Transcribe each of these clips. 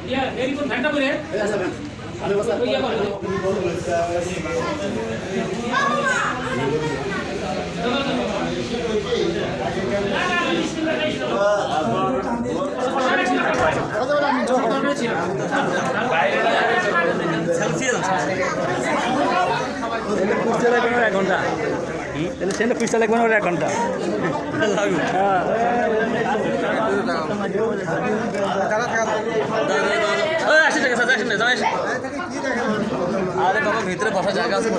ইয়া এর কোন ঘন্টা করে আমি বসা ইয়া করে এক ঘন্টা তাহলে সেটা পয়সা লাগবে না এক ঘন্টা আরে বাবা ভিতরে বসা জায়গা আছে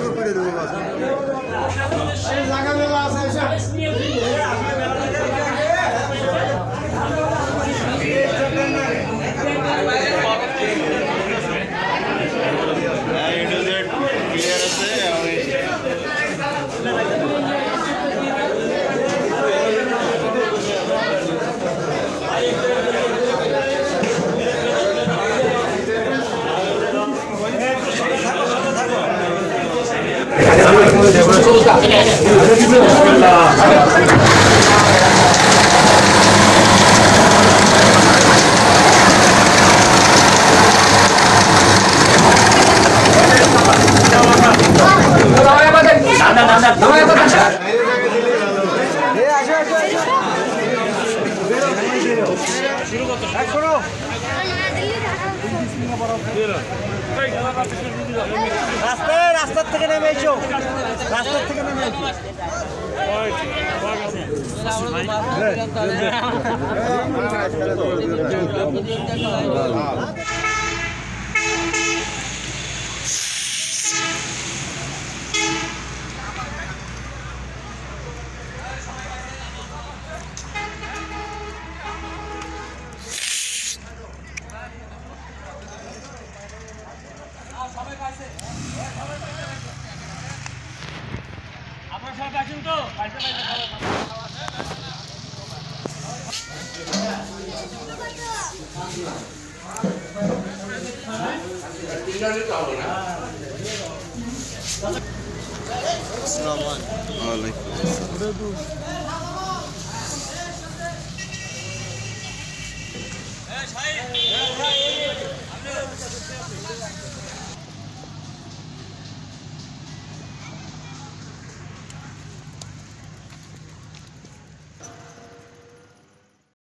রাস্তার থেকে নেমে এসো রাস্তার থেকে নেমে এসো আপনারা সবাই আসুন তো আসসালামু আলাইকুম